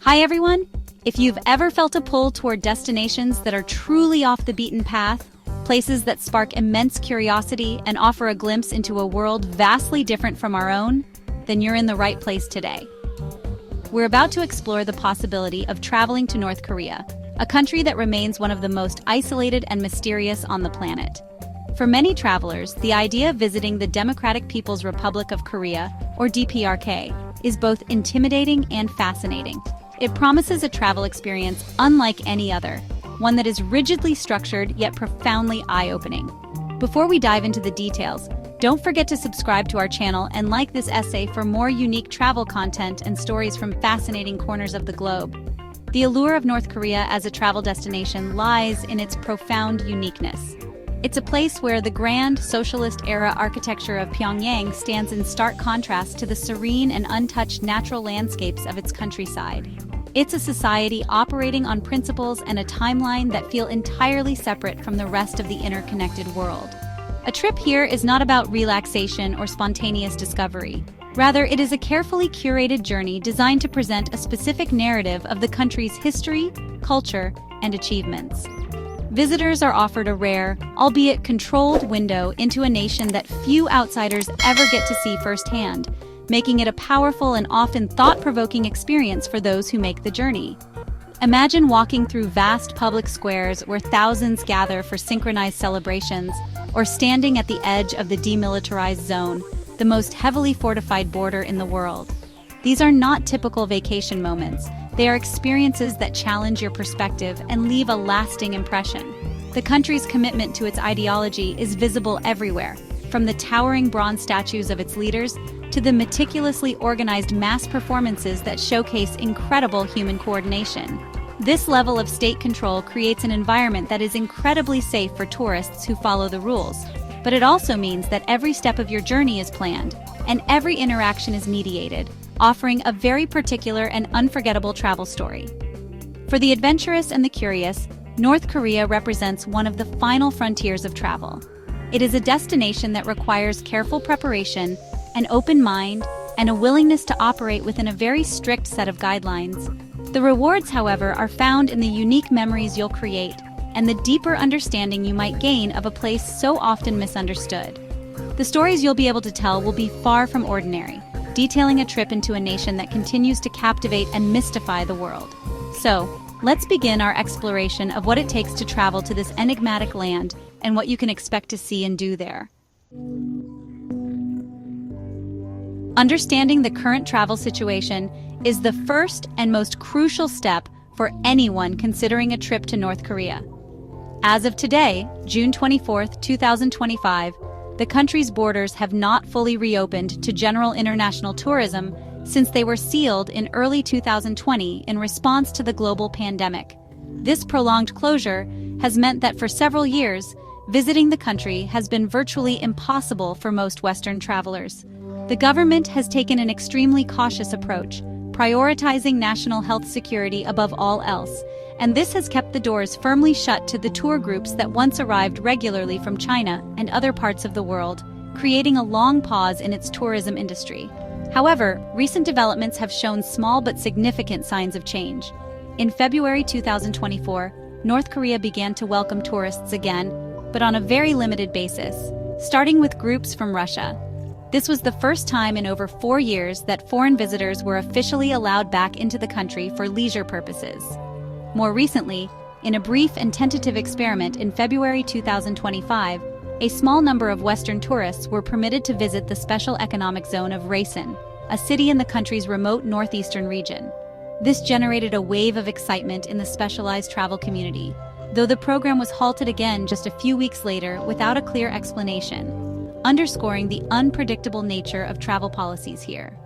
Hi everyone! If you've ever felt a pull toward destinations that are truly off the beaten path, places that spark immense curiosity and offer a glimpse into a world vastly different from our own, then you're in the right place today. We're about to explore the possibility of traveling to North Korea, a country that remains one of the most isolated and mysterious on the planet. For many travelers, the idea of visiting the Democratic People's Republic of Korea, or DPRK, is both intimidating and fascinating. It promises a travel experience unlike any other, one that is rigidly structured yet profoundly eye-opening. Before we dive into the details, don't forget to subscribe to our channel and like this essay for more unique travel content and stories from fascinating corners of the globe. The allure of North Korea as a travel destination lies in its profound uniqueness. It's a place where the grand socialist-era architecture of Pyongyang stands in stark contrast to the serene and untouched natural landscapes of its countryside. It's a society operating on principles and a timeline that feel entirely separate from the rest of the interconnected world. A trip here is not about relaxation or spontaneous discovery. Rather, it is a carefully curated journey designed to present a specific narrative of the country's history, culture, and achievements. Visitors are offered a rare, albeit controlled, window into a nation that few outsiders ever get to see firsthand, making it a powerful and often thought-provoking experience for those who make the journey. Imagine walking through vast public squares where thousands gather for synchronized celebrations, or standing at the edge of the demilitarized zone, the most heavily fortified border in the world. These are not typical vacation moments. They are experiences that challenge your perspective and leave a lasting impression. The country's commitment to its ideology is visible everywhere, from the towering bronze statues of its leaders to the meticulously organized mass performances that showcase incredible human coordination. This level of state control creates an environment that is incredibly safe for tourists who follow the rules. But it also means that every step of your journey is planned, and every interaction is mediated, offering a very particular and unforgettable travel story. For the adventurous and the curious, North Korea represents one of the final frontiers of travel. It is a destination that requires careful preparation, an open mind, and a willingness to operate within a very strict set of guidelines. The rewards, however, are found in the unique memories you'll create and the deeper understanding you might gain of a place so often misunderstood. The stories you'll be able to tell will be far from ordinary, detailing a trip into a nation that continues to captivate and mystify the world. So, let's begin our exploration of what it takes to travel to this enigmatic land and what you can expect to see and do there. Understanding the current travel situation is the first and most crucial step for anyone considering a trip to North Korea. As of today, June 24, 2025, the country's borders have not fully reopened to general international tourism since they were sealed in early 2020 in response to the global pandemic. This prolonged closure has meant that for several years, visiting the country has been virtually impossible for most Western travelers. The government has taken an extremely cautious approach, prioritizing national health security above all else, and this has kept the doors firmly shut to the tour groups that once arrived regularly from China and other parts of the world, creating a long pause in its tourism industry. However, recent developments have shown small but significant signs of change. In February 2024, North Korea began to welcome tourists again, but on a very limited basis, starting with groups from Russia. This was the first time in over 4 years that foreign visitors were officially allowed back into the country for leisure purposes. More recently, in a brief and tentative experiment in February 2025, a small number of Western tourists were permitted to visit the special economic zone of Rason, a city in the country's remote northeastern region. This generated a wave of excitement in the specialized travel community, though the program was halted again just a few weeks later without a clear explanation, underscoring the unpredictable nature of travel policies here.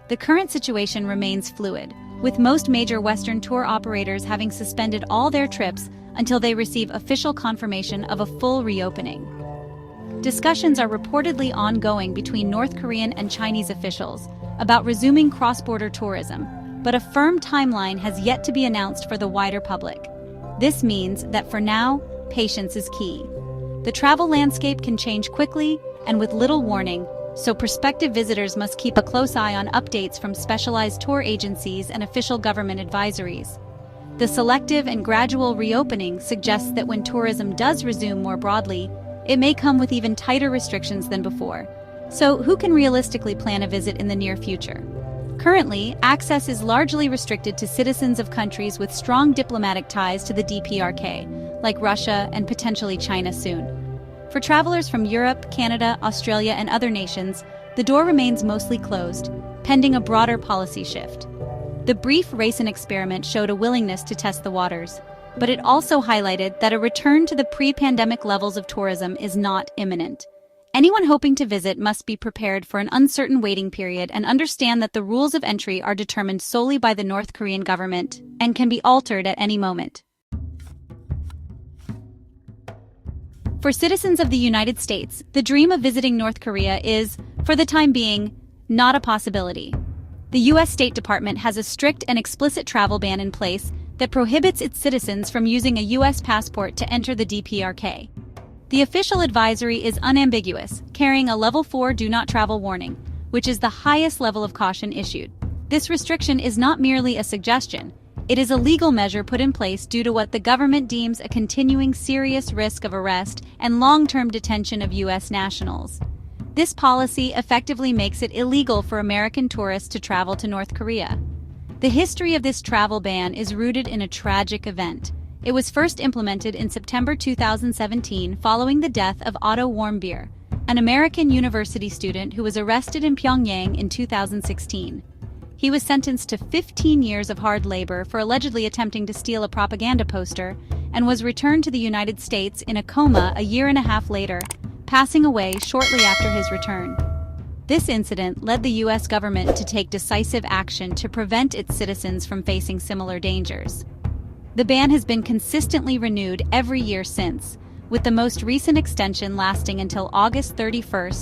The current situation remains fluid, with most major Western tour operators having suspended all their trips until they receive official confirmation of a full reopening. Discussions are reportedly ongoing between North Korean and Chinese officials about resuming cross-border tourism, but a firm timeline has yet to be announced for the wider public. This means that for now, patience is key. The travel landscape can change quickly, and with little warning, so prospective visitors must keep a close eye on updates from specialized tour agencies and official government advisories. The selective and gradual reopening suggests that when tourism does resume more broadly, it may come with even tighter restrictions than before. So, who can realistically plan a visit in the near future? Currently, access is largely restricted to citizens of countries with strong diplomatic ties to the DPRK, like Russia and potentially China soon. For travelers from Europe, Canada, Australia, and other nations, the door remains mostly closed, pending a broader policy shift. The brief Racine experiment showed a willingness to test the waters, but it also highlighted that a return to the pre-pandemic levels of tourism is not imminent. Anyone hoping to visit must be prepared for an uncertain waiting period and understand that the rules of entry are determined solely by the North Korean government and can be altered at any moment. For citizens of the United States, the dream of visiting North Korea is, for the time being, not a possibility. The U.S. State Department has a strict and explicit travel ban in place that prohibits its citizens from using a U.S. passport to enter the DPRK. The official advisory is unambiguous, carrying a Level 4 Do Not Travel warning, which is the highest level of caution issued. This restriction is not merely a suggestion. It is a legal measure put in place due to what the government deems a continuing serious risk of arrest and long-term detention of U.S. nationals. This policy effectively makes it illegal for American tourists to travel to North Korea. The history of this travel ban is rooted in a tragic event. It was first implemented in September 2017 following the death of Otto Warmbier, an American university student who was arrested in Pyongyang in 2016. He was sentenced to 15 years of hard labor for allegedly attempting to steal a propaganda poster and was returned to the United States in a coma a year and a half later, passing away shortly after his return. This incident led the U.S. government to take decisive action to prevent its citizens from facing similar dangers. The ban has been consistently renewed every year since, with the most recent extension lasting until August 31,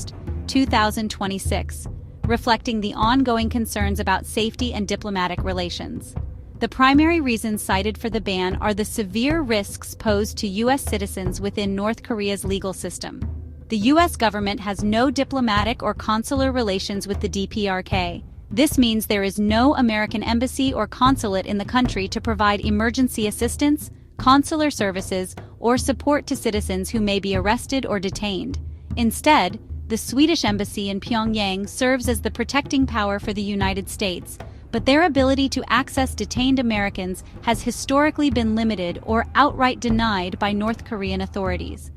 2026, reflecting the ongoing concerns about safety and diplomatic relations. The primary reasons cited for the ban are the severe risks posed to U.S. citizens within North Korea's legal system. The U.S. government has no diplomatic or consular relations with the DPRK. This means there is no American embassy or consulate in the country to provide emergency assistance, consular services, or support to citizens who may be arrested or detained. Instead, the Swedish embassy in Pyongyang serves as the protecting power for the United States, but their ability to access detained Americans has historically been limited or outright denied by North Korean authorities.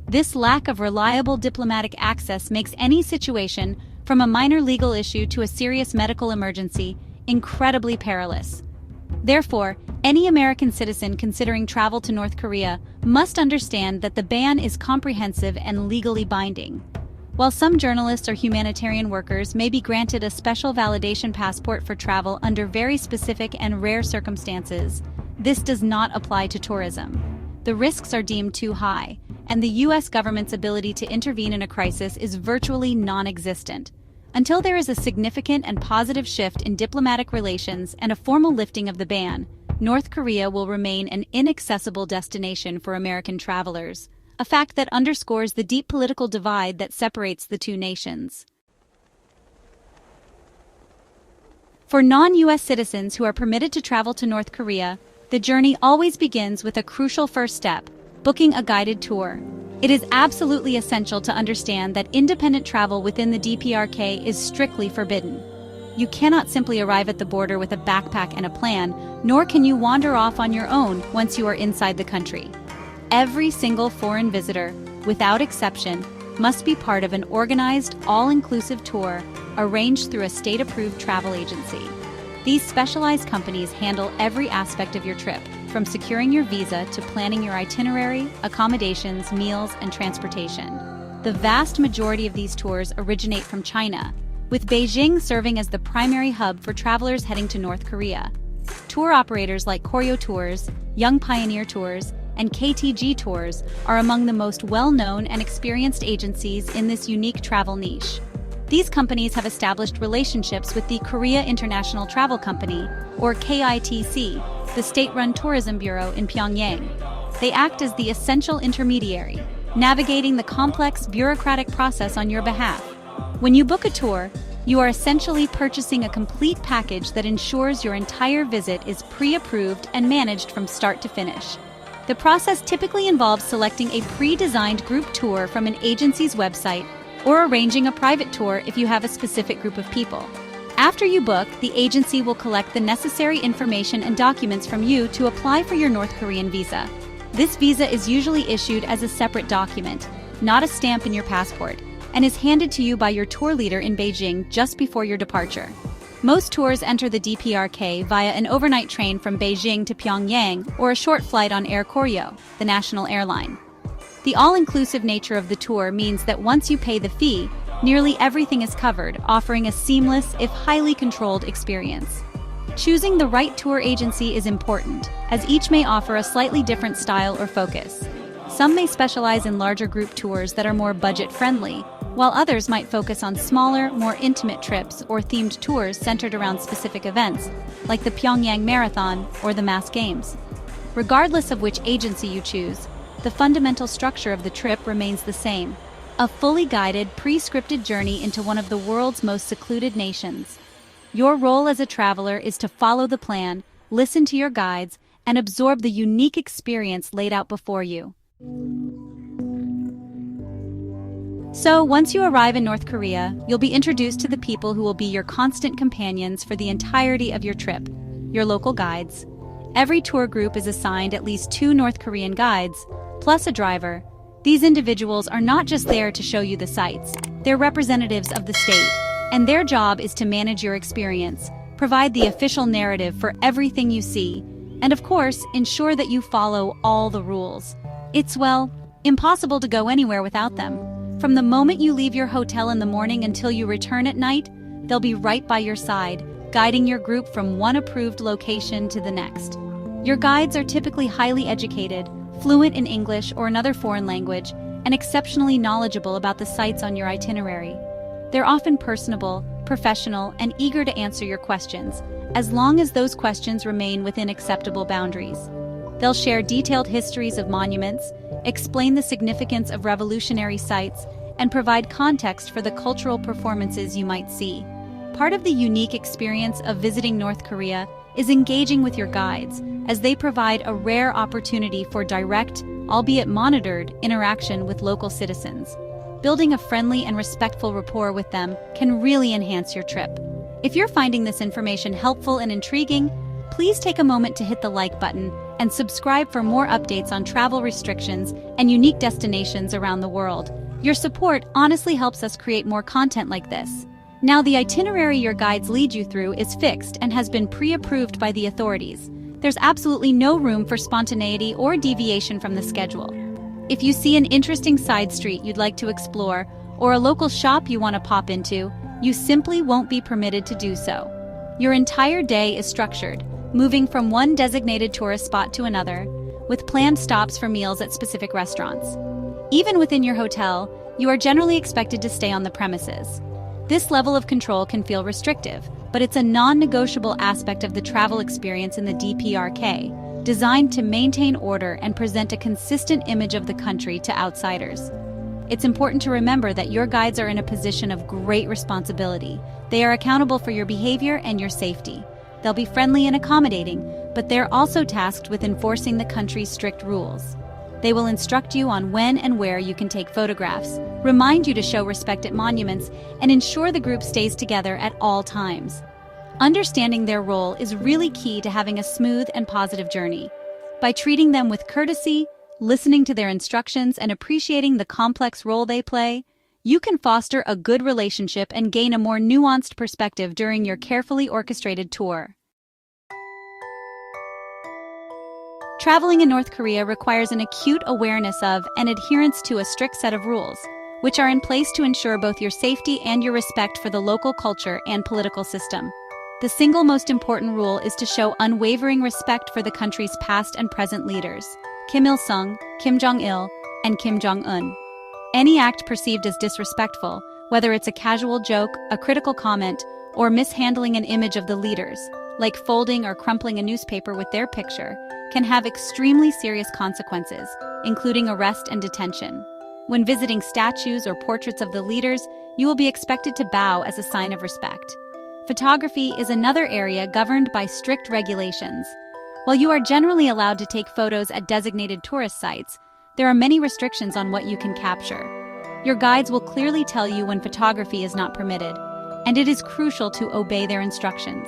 This lack of reliable diplomatic access makes any situation, from a minor legal issue to a serious medical emergency, incredibly perilous. Therefore, any American citizen considering travel to North Korea must understand that the ban is comprehensive and legally binding. While some journalists or humanitarian workers may be granted a special validation passport for travel under very specific and rare circumstances, this does not apply to tourism. The risks are deemed too high, and the U.S. government's ability to intervene in a crisis is virtually non-existent. Until there is a significant and positive shift in diplomatic relations and a formal lifting of the ban, North Korea will remain an inaccessible destination for American travelers, a fact that underscores the deep political divide that separates the two nations. For non-U.S. citizens who are permitted to travel to North Korea, the journey always begins with a crucial first step: booking a guided tour. It is absolutely essential to understand that independent travel within the DPRK is strictly forbidden. You cannot simply arrive at the border with a backpack and a plan, nor can you wander off on your own once you are inside the country. Every single foreign visitor, without exception, must be part of an organized, all-inclusive tour arranged through a state-approved travel agency. These specialized companies handle every aspect of your trip, from securing your visa to planning your itinerary, accommodations, meals, and transportation. The vast majority of these tours originate from China, with Beijing serving as the primary hub for travelers heading to North Korea. Tour operators like Koryo Tours, Young Pioneer Tours, and KTG Tours are among the most well-known and experienced agencies in this unique travel niche. These companies have established relationships with the Korea International Travel Company, or KITC, the state-run tourism bureau in Pyongyang. They act as the essential intermediary, navigating the complex bureaucratic process on your behalf. When you book a tour, you are essentially purchasing a complete package that ensures your entire visit is pre-approved and managed from start to finish. The process typically involves selecting a pre-designed group tour from an agency's website or arranging a private tour if you have a specific group of people. After you book, the agency will collect the necessary information and documents from you to apply for your North Korean visa. This visa is usually issued as a separate document, not a stamp in your passport, and is handed to you by your tour leader in Beijing just before your departure. Most tours enter the DPRK via an overnight train from Beijing to Pyongyang or a short flight on Air Koryo, the national airline. The all-inclusive nature of the tour means that once you pay the fee, nearly everything is covered, offering a seamless, if highly controlled, experience. Choosing the right tour agency is important, as each may offer a slightly different style or focus. Some may specialize in larger group tours that are more budget-friendly, while others might focus on smaller, more intimate trips or themed tours centered around specific events, like the Pyongyang Marathon or the Mass Games. Regardless of which agency you choose, the fundamental structure of the trip remains the same: a fully guided, pre-scripted journey into one of the world's most secluded nations. Your role as a traveler is to follow the plan, listen to your guides, and absorb the unique experience laid out before you. So, once you arrive in North Korea, you'll be introduced to the people who will be your constant companions for the entirety of your trip, your local guides. Every tour group is assigned at least 2 North Korean guides, plus a driver. These individuals are not just there to show you the sights, they're representatives of the state, and their job is to manage your experience, provide the official narrative for everything you see, and of course, ensure that you follow all the rules. It's, well, impossible to go anywhere without them. From the moment you leave your hotel in the morning until you return at night, they'll be right by your side, guiding your group from one approved location to the next. Your guides are typically highly educated, fluent in English or another foreign language, and exceptionally knowledgeable about the sites on your itinerary. They're often personable, professional, and eager to answer your questions, as long as those questions remain within acceptable boundaries. They'll share detailed histories of monuments, explain the significance of revolutionary sites, and provide context for the cultural performances you might see. Part of the unique experience of visiting North Korea is engaging with your guides, as they provide a rare opportunity for direct, albeit monitored, interaction with local citizens. Building a friendly and respectful rapport with them can really enhance your trip. If you're finding this information helpful and intriguing, please take a moment to hit the like button and subscribe for more updates on travel restrictions and unique destinations around the world. Your support honestly helps us create more content like this. Now, the itinerary your guides lead you through is fixed and has been pre-approved by the authorities. There's absolutely no room for spontaneity or deviation from the schedule. If you see an interesting side street you'd like to explore, or a local shop you want to pop into, you simply won't be permitted to do so. Your entire day is structured, moving from one designated tourist spot to another, with planned stops for meals at specific restaurants. Even within your hotel, you are generally expected to stay on the premises. This level of control can feel restrictive, but it's a non-negotiable aspect of the travel experience in the DPRK, designed to maintain order and present a consistent image of the country to outsiders. It's important to remember that your guides are in a position of great responsibility. They are accountable for your behavior and your safety. They'll be friendly and accommodating, but they're also tasked with enforcing the country's strict rules. They will instruct you on when and where you can take photographs, remind you to show respect at monuments, and ensure the group stays together at all times. Understanding their role is really key to having a smooth and positive journey. By treating them with courtesy, listening to their instructions, and appreciating the complex role they play, you can foster a good relationship and gain a more nuanced perspective during your carefully orchestrated tour. Traveling in North Korea requires an acute awareness of and adherence to a strict set of rules, which are in place to ensure both your safety and your respect for the local culture and political system. The single most important rule is to show unwavering respect for the country's past and present leaders, Kim Il-sung, Kim Jong-il, and Kim Jong-un. Any act perceived as disrespectful, whether it's a casual joke, a critical comment, or mishandling an image of the leaders, like folding or crumpling a newspaper with their picture, can have extremely serious consequences, including arrest and detention. When visiting statues or portraits of the leaders, you will be expected to bow as a sign of respect. Photography is another area governed by strict regulations. While you are generally allowed to take photos at designated tourist sites, there are many restrictions on what you can capture. Your guides will clearly tell you when photography is not permitted, and it is crucial to obey their instructions.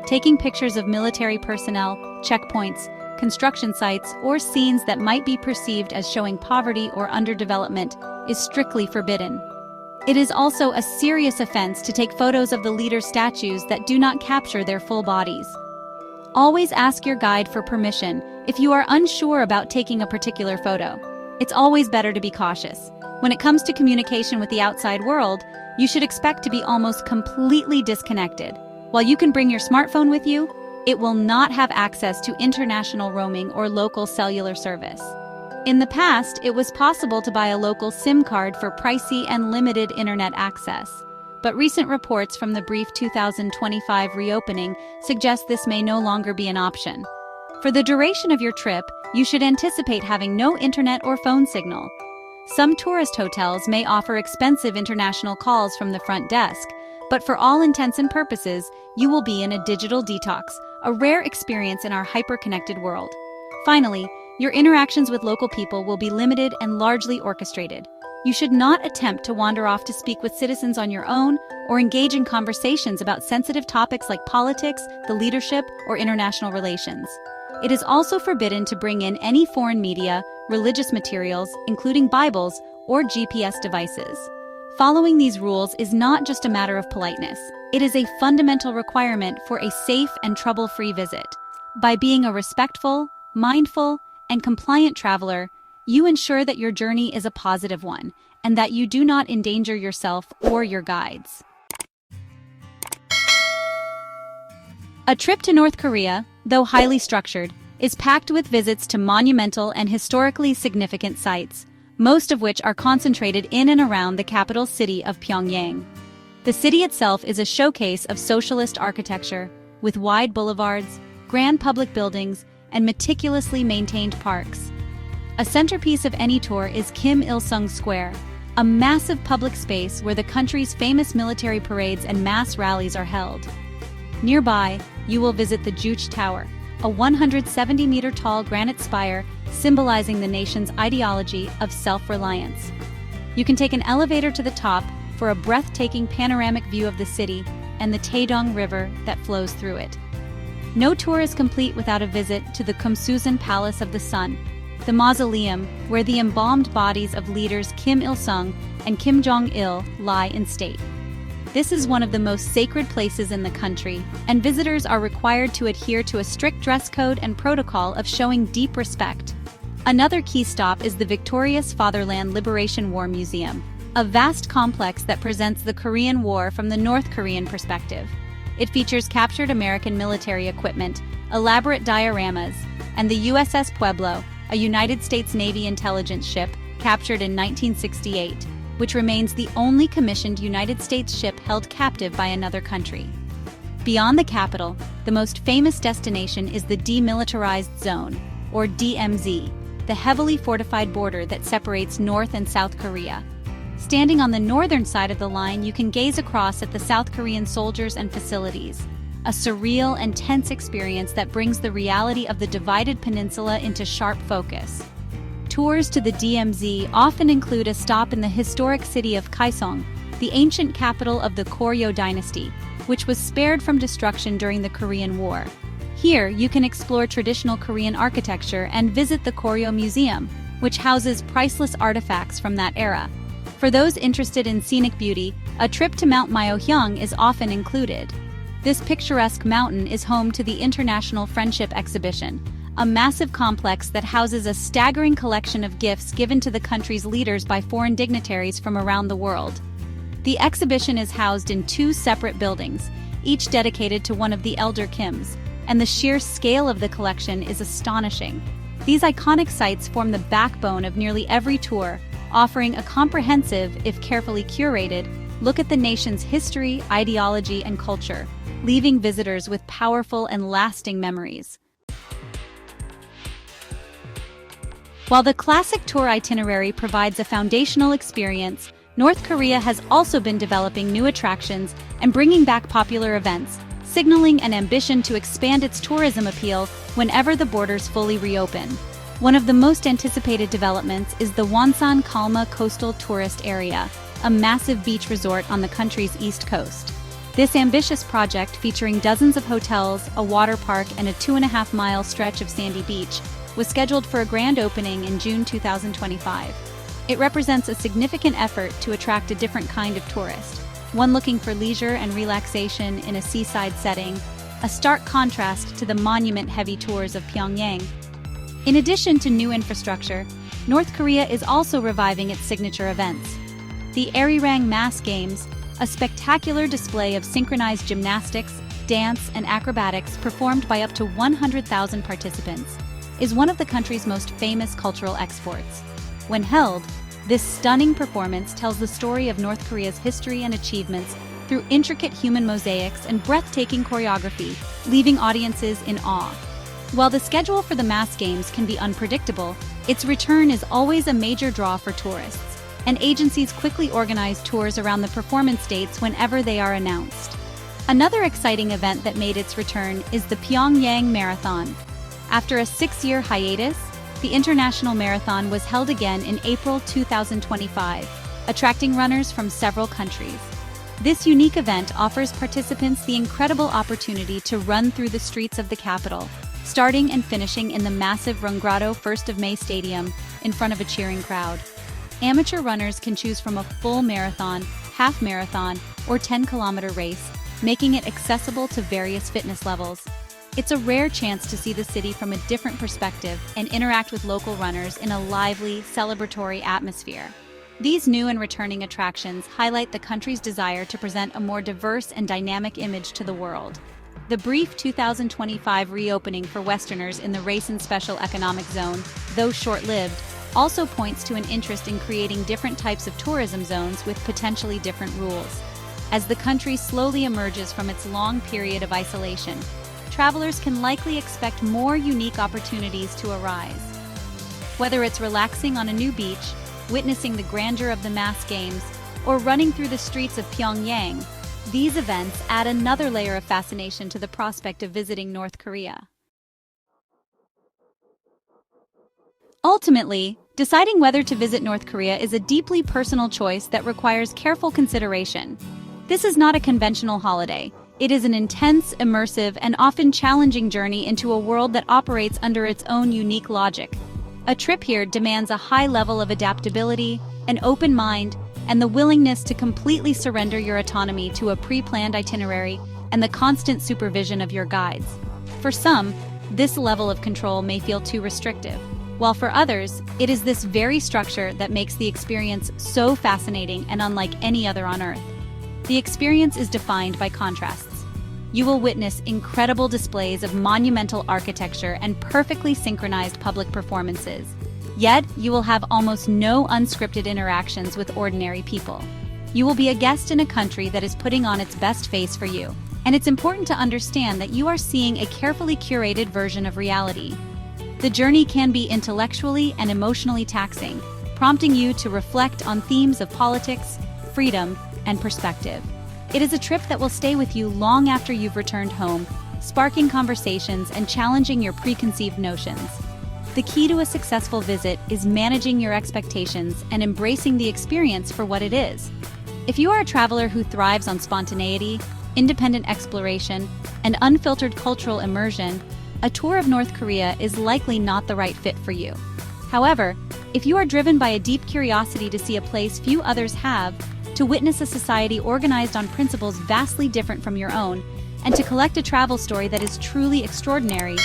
Taking pictures of military personnel, checkpoints, construction sites, or scenes that might be perceived as showing poverty or underdevelopment is strictly forbidden. It is also a serious offense to take photos of the leaders' statues that do not capture their full bodies. Always ask your guide for permission if you are unsure about taking a particular photo. It's always better to be cautious. When it comes to communication with the outside world, you should expect to be almost completely disconnected. While you can bring your smartphone with you, it will not have access to international roaming or local cellular service. In the past, it was possible to buy a local SIM card for pricey and limited internet access. But recent reports from the brief 2025 reopening suggest this may no longer be an option. For the duration of your trip, you should anticipate having no internet or phone signal. Some tourist hotels may offer expensive international calls from the front desk, but for all intents and purposes, you will be in a digital detox, a rare experience in our hyper-connected world. Finally, your interactions with local people will be limited and largely orchestrated. You should not attempt to wander off to speak with citizens on your own or engage in conversations about sensitive topics like politics, the leadership, or international relations. It is also forbidden to bring in any foreign media, religious materials, including Bibles, or GPS devices. Following these rules is not just a matter of politeness. It is a fundamental requirement for a safe and trouble-free visit. By being a respectful, mindful, and compliant traveler, you ensure that your journey is a positive one, and that you do not endanger yourself or your guides. A trip to North Korea, though highly structured, is packed with visits to monumental and historically significant sites, most of which are concentrated in and around the capital city of Pyongyang. The city itself is a showcase of socialist architecture, with wide boulevards, grand public buildings, and meticulously maintained parks. A centerpiece of any tour is Kim Il-sung Square, a massive public space where the country's famous military parades and mass rallies are held. Nearby, you will visit the Juche Tower, a 170-meter-tall granite spire symbolizing the nation's ideology of self-reliance. You can take an elevator to the top for a breathtaking panoramic view of the city and the Taedong River that flows through it. No tour is complete without a visit to the Kumsusan Palace of the Sun, the mausoleum where the embalmed bodies of leaders Kim Il-sung and Kim Jong-il lie in state. This is one of the most sacred places in the country, and visitors are required to adhere to a strict dress code and protocol of showing deep respect. Another key stop is the Victorious Fatherland Liberation War Museum, a vast complex that presents the Korean War from the North Korean perspective. It features captured American military equipment, elaborate dioramas, and the USS Pueblo, a United States Navy intelligence ship captured in 1968, which remains the only commissioned United States ship held captive by another country. Beyond the capital, the most famous destination is the Demilitarized Zone, or DMZ, the heavily fortified border that separates North and South Korea. Standing on the northern side of the line, you can gaze across at the South Korean soldiers and facilities, a surreal and tense experience that brings the reality of the divided peninsula into sharp focus. Tours to the DMZ often include a stop in the historic city of Kaesong, the ancient capital of the Koryo dynasty, which was spared from destruction during the Korean War. Here, you can explore traditional Korean architecture and visit the Koryo Museum, which houses priceless artifacts from that era. For those interested in scenic beauty, a trip to Mount Myeohyang is often included. This picturesque mountain is home to the International Friendship Exhibition, a massive complex that houses a staggering collection of gifts given to the country's leaders by foreign dignitaries from around the world. The exhibition is housed in two separate buildings, each dedicated to one of the elder Kims, and the sheer scale of the collection is astonishing. These iconic sites form the backbone of nearly every tour, offering a comprehensive, if carefully curated, look at the nation's history, ideology, and culture, leaving visitors with powerful and lasting memories. While the classic tour itinerary provides a foundational experience, North Korea has also been developing new attractions and bringing back popular events, signaling an ambition to expand its tourism appeal whenever the borders fully reopen. One of the most anticipated developments is the Wonsan Kalma Coastal Tourist Area, a massive beach resort on the country's east coast. This ambitious project, featuring dozens of hotels, a water park, and a 2.5-mile stretch of sandy beach, was scheduled for a grand opening in June 2025. It represents a significant effort to attract a different kind of tourist, one looking for leisure and relaxation in a seaside setting, a stark contrast to the monument-heavy tours of Pyongyang. In addition to new infrastructure, North Korea is also reviving its signature events. The Arirang Mass Games, a spectacular display of synchronized gymnastics, dance, and acrobatics performed by up to 100,000 participants, is one of the country's most famous cultural exports. When held, this stunning performance tells the story of North Korea's history and achievements through intricate human mosaics and breathtaking choreography, leaving audiences in awe. While the schedule for the Mass Games can be unpredictable, its return is always a major draw for tourists, and agencies quickly organize tours around the performance dates whenever they are announced. Another exciting event that made its return is the Pyongyang Marathon. After a 6-year hiatus, the International Marathon was held again in April 2025, attracting runners from several countries. This unique event offers participants the incredible opportunity to run through the streets of the capital, starting and finishing in the massive Rungrado 1st of May Stadium in front of a cheering crowd. Amateur runners can choose from a full marathon, half marathon, or 10-kilometer race, making it accessible to various fitness levels. It's a rare chance to see the city from a different perspective and interact with local runners in a lively, celebratory atmosphere. These new and returning attractions highlight the country's desire to present a more diverse and dynamic image to the world. The brief 2025 reopening for Westerners in the Rason Special Economic Zone, though short-lived, also points to an interest in creating different types of tourism zones with potentially different rules. As the country slowly emerges from its long period of isolation, travelers can likely expect more unique opportunities to arise. Whether it's relaxing on a new beach, witnessing the grandeur of the Mass Games, or running through the streets of Pyongyang, these events add another layer of fascination to the prospect of visiting North Korea. Ultimately, deciding whether to visit North Korea is a deeply personal choice that requires careful consideration. This is not a conventional holiday. It is an intense, immersive, and often challenging journey into a world that operates under its own unique logic. A trip here demands a high level of adaptability, an open mind, and the willingness to completely surrender your autonomy to a pre-planned itinerary and the constant supervision of your guides. For some, this level of control may feel too restrictive, while for others, it is this very structure that makes the experience so fascinating and unlike any other on Earth. The experience is defined by contrasts. You will witness incredible displays of monumental architecture and perfectly synchronized public performances. Yet, you will have almost no unscripted interactions with ordinary people. You will be a guest in a country that is putting on its best face for you, and it's important to understand that you are seeing a carefully curated version of reality. The journey can be intellectually and emotionally taxing, prompting you to reflect on themes of politics, freedom, and perspective. It is a trip that will stay with you long after you've returned home, sparking conversations and challenging your preconceived notions. The key to a successful visit is managing your expectations and embracing the experience for what it is. If you are a traveler who thrives on spontaneity, independent exploration, and unfiltered cultural immersion, a tour of North Korea is likely not the right fit for you. However, if you are driven by a deep curiosity to see a place few others have, to witness a society organized on principles vastly different from your own, and to collect a travel story that is truly extraordinary,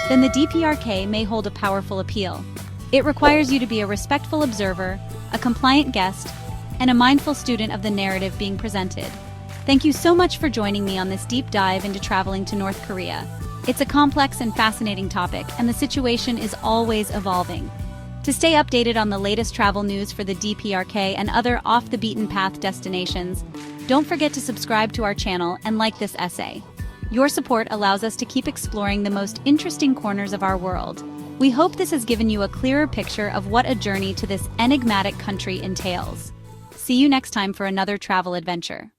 then the DPRK may hold a powerful appeal. It requires you to be a respectful observer, a compliant guest, and a mindful student of the narrative being presented. Thank you so much for joining me on this deep dive into traveling to North Korea. It's a complex and fascinating topic, and the situation is always evolving. To stay updated on the latest travel news for the DPRK and other off-the-beaten-path destinations, don't forget to subscribe to our channel and like this essay. Your support allows us to keep exploring the most interesting corners of our world. We hope this has given you a clearer picture of what a journey to this enigmatic country entails. See you next time for another travel adventure.